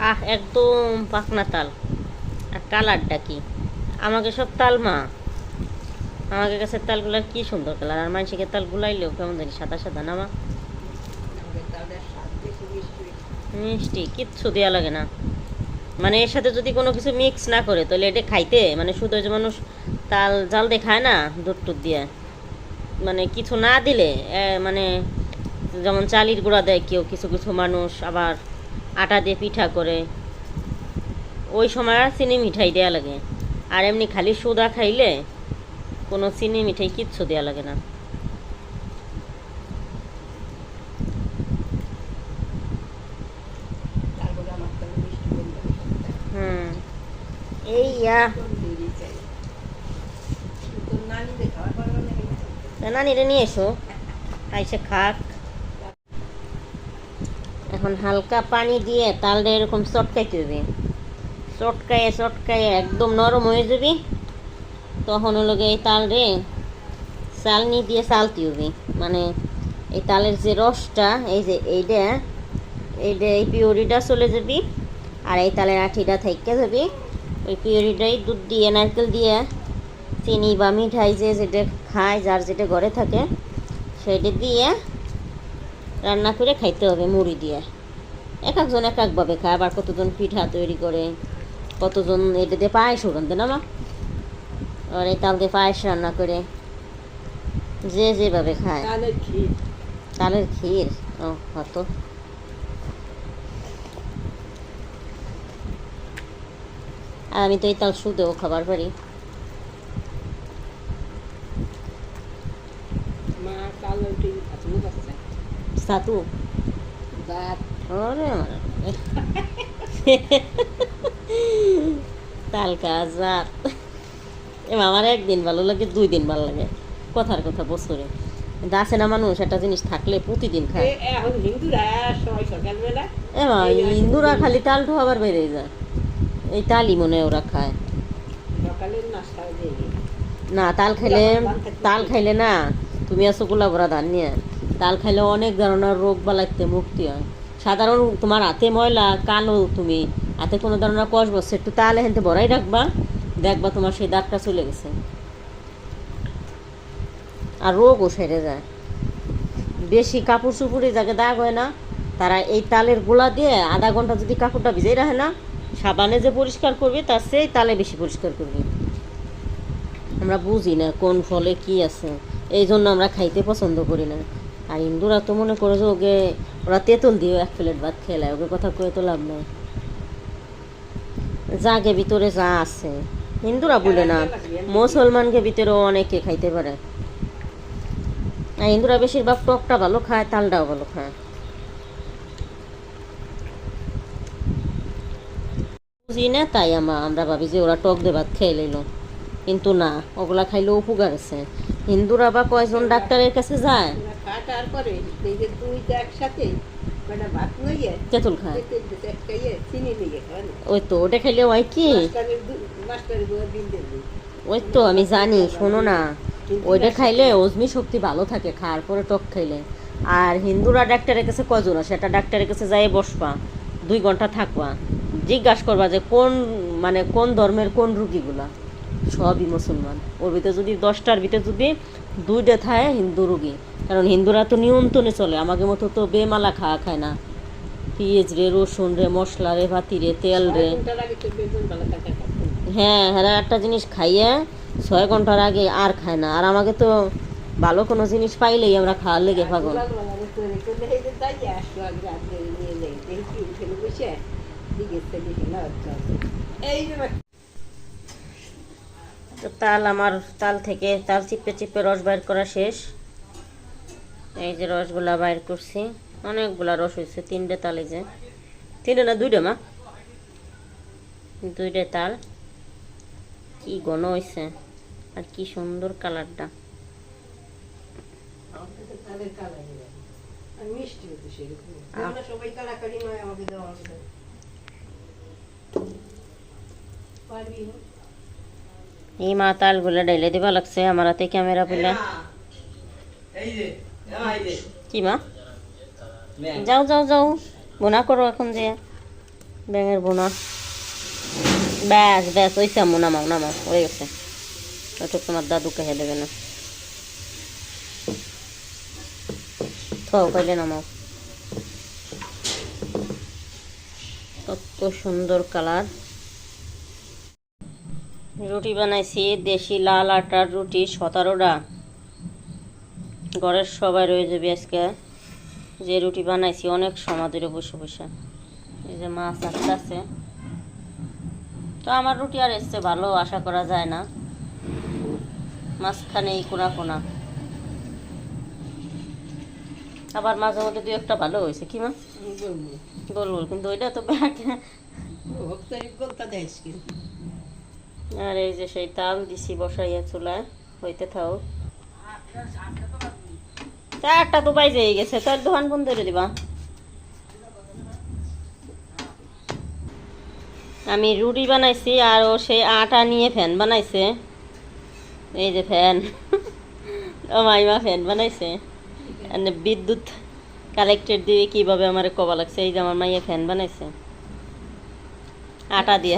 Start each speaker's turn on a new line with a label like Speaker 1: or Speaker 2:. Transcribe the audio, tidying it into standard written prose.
Speaker 1: আহ একদম পাকনা তাল। আর কালারটা কি, আমাকে সব তাল মা, আমাদের কাছে তালগুলার কি সুন্দর কালার, আর মানুষকে তাল গুলাইলেও কেমন জানি সাদা সাদা না মা। মিষ্টি কিচ্ছু দেওয়া লাগে না, মানে এর সাথে যদি কোনো কিছু মিক্স না করে তাহলে এটা খাইতে মানে শুধু যে মানুষ তাল জাল দিয়ে খায় না দুধ টুধ দিয়ে, মানে কিছু না দিলে মানে যেমন চালির গুঁড়া দেয় কেউ, কিছু কিছু মানুষ আবার আটা দিয়ে পিঠা করে, ওই সময় আর চিনি মিঠাই দেওয়া লাগে। আর এমনি খালি সোদা খাইলে কোনো চিনি মিঠাই কিচ্ছু দেওয়া লাগে না। হুম এই নানিরে নিয়ে এসো, আইসে খাক। এখন হালকা পানি দিয়ে তালটা এরকম চটকাইতে হবে, চটকায়ে চটকায়ে একদম নরম হয়ে যাবি, তখন হলো এই তাল রে চালনি দিয়ে চালতে হবে। মানে এই তালের যে রসটা, এই যে এইটা এইটা এই পিওরিটা চলে যাবি, আর এই তালের আঠিটা থাইকা যাবি। ওই পিওরিটাই দুধ দিয়ে নারকেল দিয়ে চিনি বা মিঠাই যে যেটা খায়, যার যেটা ঘরে থাকে সেটা দিয়ে রান্না করে খাইতে হবে মুড়ি দিয়ে। এক একজন এক একভাবে খায়, আবার কতজন পিঠা তৈরি করে, কতজন এটা দিয়ে পায়েসও রান্ধে না মা, আর এই তাল দিয়ে পায়েস রান্না করে, যে যেভাবে খায়। তালের ক্ষীর ও হতো। আর আমি তো এই তাল শুধুও খাবার পারি। সাতু তাল কাজাত আমার একদিন ভালো লাগে, 2 দিন ভালো লাগে, কথার কথা বছরে। আছে না মানুষ একটা জিনিস থাকলে প্রতিদিন খায়। হিন্দুরা খালি তালটু আবার বেড়ে যায়, এই তালই মনে হয় ওরা খায় না। তাল খাইলে না, তুমি আছো গোলা ভরা ধান নিয়ে, তাল খাইলে অনেক ধরনের রোগ বালাইতে মুক্তি হয়। সাধারণ তোমার হাতে ময়লা কালো, তুমি হাতে কোনো ধরনের কষ বসছে, একটু তাল হেনতে ভরাই রাখবা, দেখবা তোমার সেই দাগটা চলে গেছে, আর রোগও সেরে যায়। বেশি কাপড় চুপুরে যাকে দাগ হয় না, তারা এই তালের গোলা দিয়ে আধা ঘন্টা যদি কাপড়টা ভিজেই রাখে না, সাবানে যে পরিষ্কার করবে তার সেই তালে বেশি পরিষ্কার করবে। আমরা বুঝি না কোন ফলে কি আছে, এই জন্য আমরা খাইতে পছন্দ করি না। আর হিন্দুরা তো মনে করে যে ওকে ওরা তেঁতুল দিয়ে 1 প্লেট ভাত খেলায়, ওকে কথা কয়ে তো লাভ নেই। যাকে ভিতরে যা আছে, হিন্দুরা বলে না, মুসলমানকে ভিতরেও অনেকে খাইতে পারে। আর হিন্দুরা বেশিরভাগ টকটা ভালো খায়, তালটাও ভালো খায়। বুঝি না, তাই আমরা ভাবি যে ওরা টক দিয়ে ভাত খেয়ে লইল, কিন্তু না, ওগুলা খাইলেও উপকার আছে। হিন্দুরা বা কয়জন ডাক্তারের কাছে যায়, তেঁতুল খায়, ওই তো ওটা খাইলে হয় কি, ওই তো আমি জানি, শোনো না, ওইটা খাইলে অজমি শক্তি ভালো থাকে খাওয়ার পরে টক খাইলে। আর হিন্দুরা ডাক্তারের কাছে কজন আসে, একটা ডাক্তারের কাছে যাই বসবা, 2 ঘন্টা থাকবা, জিজ্ঞাসা করবা যে কোন ধর্মের কোন রুগীগুলা, সবই মুসলমান। ওর ভিতরে যদি 10টার ভিতরে যদি 2টা থাকে হিন্দু রুগী, কারণ হিন্দুরা তো নিয়ন্ত্রণে চলে, আমাদের মতো তো বেমালা খাওয়া খায় না, পেঁয়াজ রে, রসুন রে, মশলা রে, ভাতি রে, তেল রে। হ্যাঁ হ্যাঁ, একটা জিনিস খাইয়ে 6 ঘন্টার আগে আর খায় না। আর আমাকে তো ভালো কোনো জিনিস পাইলেই আমরা খাওয়ার লেগে পাগল। তো আমার তাল থেকে তাল চিপে চিপে রস বাইর করা শেষ। এই যে রসগুলা বাইর করছি, অনেকগুলা রস হয়েছে, 3টে তাল, এই যে 3টে না 2টে মা, 2টে তাল, কি ঘন হয়েছে আর কি সুন্দর কালারটা। এই মা তালগুলা ডাইলে দিবা লাগছে আমার হাতে ক্যামেরা পেলে। কি মা, যাও যাও যাও, বোনা করো এখন যে। ব্যাঙের বোনা ব্যাস ব্যাস ওই সামু নামাও নামাও হয়ে গেছে। ওটা তোমার দাদু খেয়ে দেবে না। কইলে নামাও। কত সুন্দর কালার। রুটি বানাইছি দেশি লাল আটার রুটি 17টা। ঘরের সবাই রয়ে যাবে আজকে। যে রুটি বানাইছি অনেক সময় ধরে বসে বসে। এই যে মাছ আছে। তো আমার রুটি আর এসছে ভালো আশা করা যায় না। মাঝখানে এই কোনা কোনা, আবার মাঝে মধ্যে দু একটা ভালো হয়েছে। কি মা গোল গোল, কিন্তু ওইটা তো আর এই যে সেই তাল দিছি বসাইয়া চুলায় হইতে থাও। 4টা তো বাইজে গেছে, তার দোকান বন্ধ করে দিবা। আমি রুটি বানাইছি আর ও সেই আটা নিয়ে ফ্যান বানাইছে। এই যে ফ্যান ও মাইমা ফ্যান বানাইছে। বিদ্যুৎ কালেক্টেড দিয়ে কিভাবে আমার কবা লাগছে। এই যে আমার মাইয়া ফ্যান বানাইছে আটা দিয়ে।